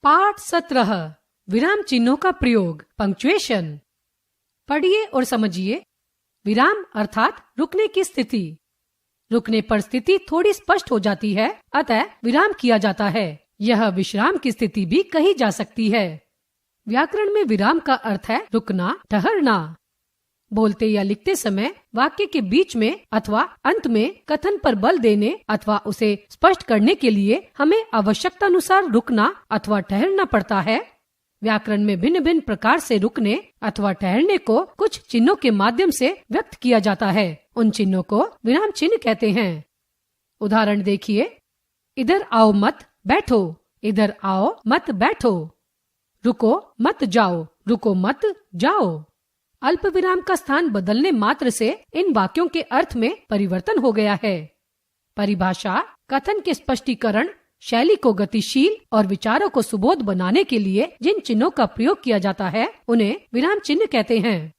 पाठ 17 विराम चिन्हों का प्रयोग पंक्चुएशन। पढ़िए और समझिए। विराम अर्थात रुकने की स्थिति। रुकने पर स्थिति थोड़ी स्पष्ट हो जाती है, अतः विराम किया जाता है। यह विश्राम की स्थिति भी कही जा सकती है। व्याकरण में विराम का अर्थ है रुकना, ठहरना। बोलते या लिखते समय वाक्य के बीच में अथवा अंत में कथन पर बल देने अथवा उसे स्पष्ट करने के लिए हमें आवश्यकता अनुसार रुकना अथवा ठहरना पड़ता है। व्याकरण में भिन्न भिन्न प्रकार से रुकने अथवा ठहरने को कुछ चिन्हों के माध्यम से व्यक्त किया जाता है। उन चिन्हों को विराम चिन्ह कहते हैं। उदाहरण देखिए। इधर आओ मत बैठो, इधर आओ मत बैठो। रुको मत जाओ, रुको मत जाओ। अल्प विराम का स्थान बदलने मात्र से इन वाक्यों के अर्थ में परिवर्तन हो गया है। परिभाषा कथन के स्पष्टीकरण, शैली को गतिशील और विचारों को सुबोध बनाने के लिए जिन चिन्हों का प्रयोग किया जाता है उन्हें विराम चिन्ह कहते हैं।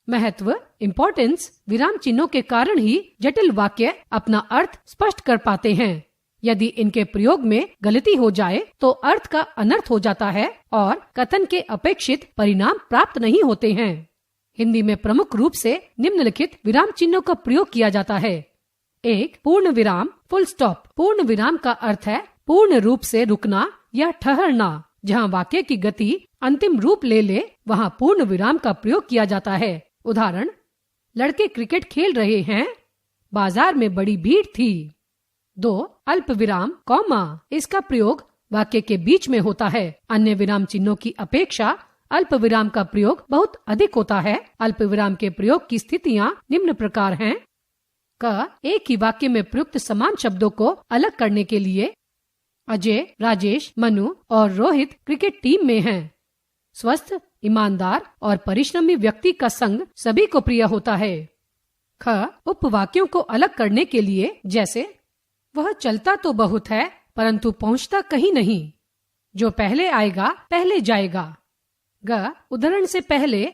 महत्व, इम्पोर्टेंस, विराम चिन्हों के कारण ही जटिल वाक्य अपना अर्थ स्पष्ट कर पाते हैं। यदि इनके प्रयोग में गलती हो जाए तो अर्थ का अनर्थ हो जाता है और कथन के अपेक्षित परिणाम प्राप्त नहीं होते हैं। हिंदी में प्रमुख रूप से निम्नलिखित विराम चिन्हों का प्रयोग किया जाता है। 1. पूर्ण विराम, फुल स्टॉप। पूर्ण विराम का अर्थ है पूर्ण रूप से रुकना या ठहरना। जहाँ वाक्य की गति अंतिम रूप ले ले वहाँ पूर्ण विराम का प्रयोग किया जाता है। उदाहरण, लड़के क्रिकेट खेल रहे हैं, बाजार में बड़ी भीड़ थी। 2. अल्प विराम, कॉमा। इसका प्रयोग वाक्य के बीच में होता है। अन्य विराम चिन्हों की अपेक्षा अल्प विराम का प्रयोग बहुत अधिक होता है। अल्प विराम के प्रयोग की स्थितियाँ निम्न प्रकार हैं। क. एक ही वाक्य में प्रयुक्त समान शब्दों को अलग करने के लिए। अजय, राजेश, मनु और रोहित क्रिकेट टीम में हैं। स्वस्थ, ईमानदार और परिश्रमी व्यक्ति का संग सभी को प्रिय होता है। ख. उपवाक्यों को अलग करने के लिए, जैसे वह चलता तो बहुत है परंतु पहुँचता कहीं नहीं। जो पहले आएगा पहले जाएगा। ग. उदाहरण से पहले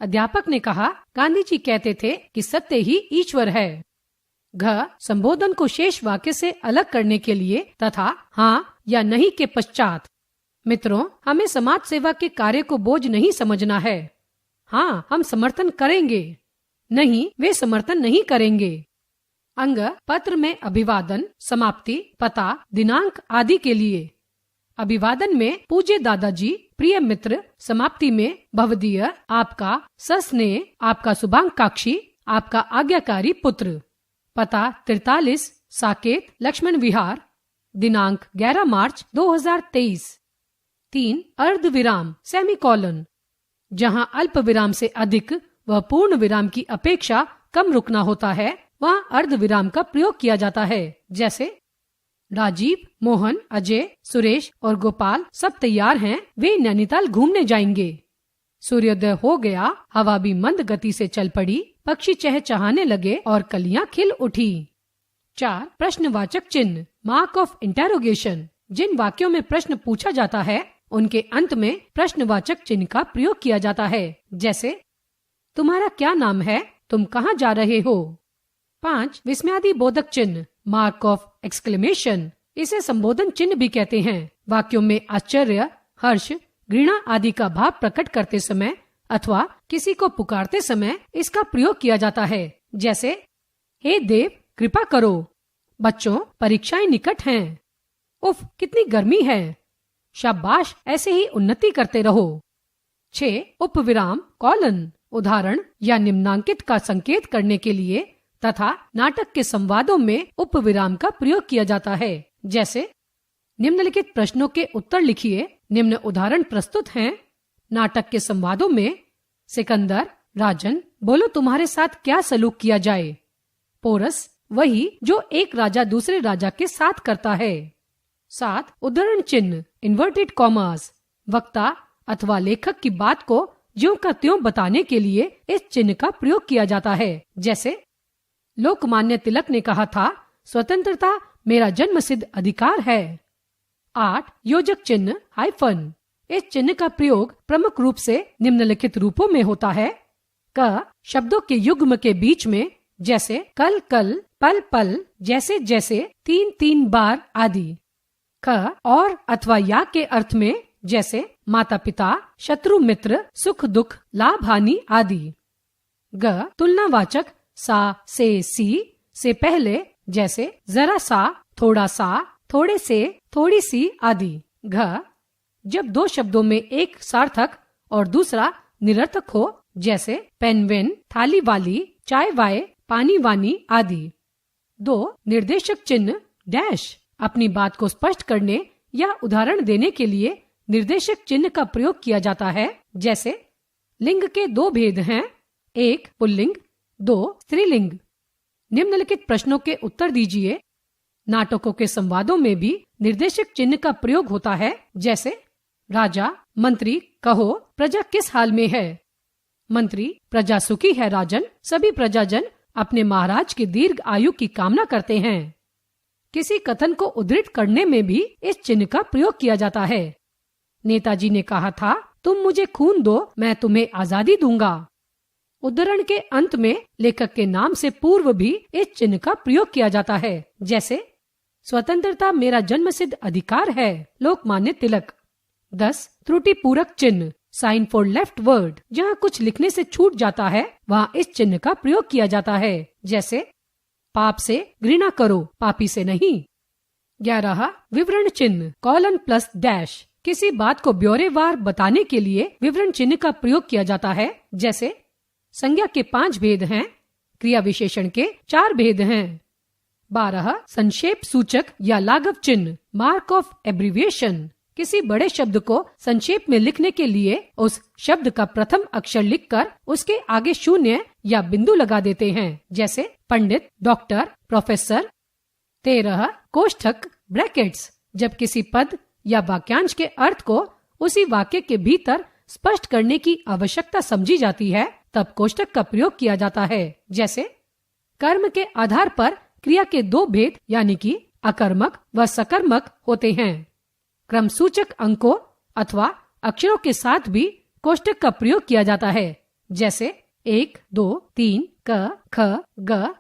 अध्यापक ने कहा, गांधी जी कहते थे कि सत्य ही ईश्वर है। घ. संबोधन को शेष वाक्य से अलग करने के लिए तथा हाँ या नहीं के पश्चात। मित्रों, हमें समाज सेवा के कार्य को बोझ नहीं समझना है। हाँ, हम समर्थन करेंगे। नहीं, वे समर्थन नहीं करेंगे। अंग. पत्र में अभिवादन, समाप्ति, पता, दिनांक आदि के लिए। अभिवादन में पूज्य दादाजी, प्रिय मित्र। समाप्ति में भवदीय, आपका सस्नेह, आपका शुभाकांक्षी, आपका आज्ञाकारी पुत्र। पता 43 साकेत, लक्ष्मण विहार। दिनांक 11 मार्च 2023। 3. अर्ध विराम, सेमीकोलन। जहाँ अल्प विराम से अधिक व पूर्ण विराम की अपेक्षा कम रुकना होता है वहाँ अर्ध विराम का प्रयोग किया जाता है। जैसे राजीव, मोहन, अजय, सुरेश और गोपाल सब तैयार हैं। वे नैनीताल घूमने जाएंगे। सूर्योदय हो गया, हवा भी मंद गति से चल पड़ी, पक्षी चहचहाने लगे और कलियां खिल उठी। 4. प्रश्नवाचक चिन्ह, मार्क ऑफ इंटेरोगेशन। जिन वाक्यों में प्रश्न पूछा जाता है उनके अंत में प्रश्नवाचक चिन्ह का प्रयोग किया जाता है। जैसे तुम्हारा क्या नाम है, तुम कहाँ जा रहे हो। 5. विस्मयादि बोधक चिन्ह, मार्क ऑफ एक्सक्लेमेशन। इसे संबोधन चिन्ह भी कहते हैं। वाक्यों में आश्चर्य, हर्ष, घृणा आदि का भाव प्रकट करते समय अथवा किसी को पुकारते समय इसका प्रयोग किया जाता है। जैसे हे देव कृपा करो, बच्चों परीक्षाएं निकट हैं, उफ कितनी गर्मी है, शाबाश ऐसे ही उन्नति करते रहो। 6. उपविराम, कॉलन। उदाहरण या निम्नांकित का संकेत करने के लिए तथा नाटक के संवादों में उपविराम का प्रयोग किया जाता है। जैसे निम्नलिखित प्रश्नों के उत्तर लिखिए। निम्न उदाहरण प्रस्तुत हैं। नाटक के संवादों में सिकंदर, राजन, बोलो तुम्हारे साथ क्या सलूक किया जाए। पोरस, वही जो एक राजा दूसरे राजा के साथ करता है। 7. उद्धरण चिन्ह, इन्वर्टेड कॉमास। वक्ता अथवा लेखक की बात को ज्यों का त्यों बताने के लिए इस चिन्ह का प्रयोग किया जाता है। जैसे लोकमान्य तिलक ने कहा था, स्वतंत्रता मेरा जन्मसिद्ध अधिकार है। 8. योजक चिन्ह, हाइफन। इस चिन्ह का प्रयोग प्रमुख रूप से निम्नलिखित रूपों में होता है। क. शब्दों के युग्म के बीच में, जैसे कल कल, पल पल, जैसे जैसे, 3 3 बार आदि। ख और अथवा या के अर्थ में, जैसे माता पिता, शत्रु मित्र, सुख दुख, लाभ हानि आदि। ग तुलनावाचक सा से सी से पहले, जैसे जरा सा, थोड़ा सा, थोड़े से, थोड़ी सी आदि। घ जब दो शब्दों में एक सार्थक और दूसरा निरर्थक हो, जैसे पेन वेन, थाली वाली, चाय वाय, पानी वानी आदि। दो निर्देशक चिन्ह डैश अपनी बात को स्पष्ट करने या उदाहरण देने के लिए निर्देशक चिन्ह का प्रयोग किया जाता है, जैसे लिंग के दो भेद हैं, एक पुल्लिंग, दो स्त्रीलिंग। निम्नलिखित प्रश्नों के उत्तर दीजिए। नाटकों के संवादों में भी निर्देशक चिन्ह का प्रयोग होता है, जैसे राजा मंत्री कहो प्रजा किस हाल में है। मंत्री प्रजा सुखी है राजन। सभी प्रजाजन अपने महाराज की दीर्घ आयु की कामना करते हैं। किसी कथन को उद्धृत करने में भी इस चिन्ह का प्रयोग किया जाता है। नेताजी ने कहा था, तुम मुझे खून दो, मैं तुम्हें आजादी दूंगा। उद्धरण के अंत में लेखक के नाम से पूर्व भी इस चिन्ह का प्रयोग किया जाता है, जैसे स्वतंत्रता मेरा जन्मसिद्ध अधिकार है, लोकमान्य तिलक। 10 त्रुटि पूरक चिन्ह साइन फॉर लेफ्ट वर्ड। जहाँ कुछ लिखने से छूट जाता है वहाँ इस चिन्ह का प्रयोग किया जाता है, जैसे पाप से घृणा करो, पापी से नहीं। 11 विवरण चिन्ह कॉलन प्लस डैश। किसी बात को ब्यौरेवार बताने के लिए विवरण चिन्ह का प्रयोग किया जाता है, जैसे संज्ञा के 5 भेद हैं, क्रिया विशेषण के 4 भेद हैं। 12 संक्षेप सूचक या लाघव चिन्ह मार्क ऑफ एब्रिविएशन। किसी बड़े शब्द को संक्षेप में लिखने के लिए उस शब्द का प्रथम अक्षर लिखकर उसके आगे शून्य या बिंदु लगा देते हैं, जैसे पंडित, डॉक्टर, प्रोफेसर। 13 कोष्ठक ब्रैकेट्स। जब किसी पद या वाक्यांश के अर्थ को उसी वाक्य के भीतर स्पष्ट करने की आवश्यकता समझी जाती है, तब कोष्ठक का प्रयोग किया जाता है, जैसे कर्म के आधार पर क्रिया के 2 भेद यानी कि अकर्मक व सकर्मक होते हैं। क्रम सूचक अंकों अथवा अक्षरों के साथ भी कोष्ठक का प्रयोग किया जाता है, जैसे 1, 2, 3, क, ख, ग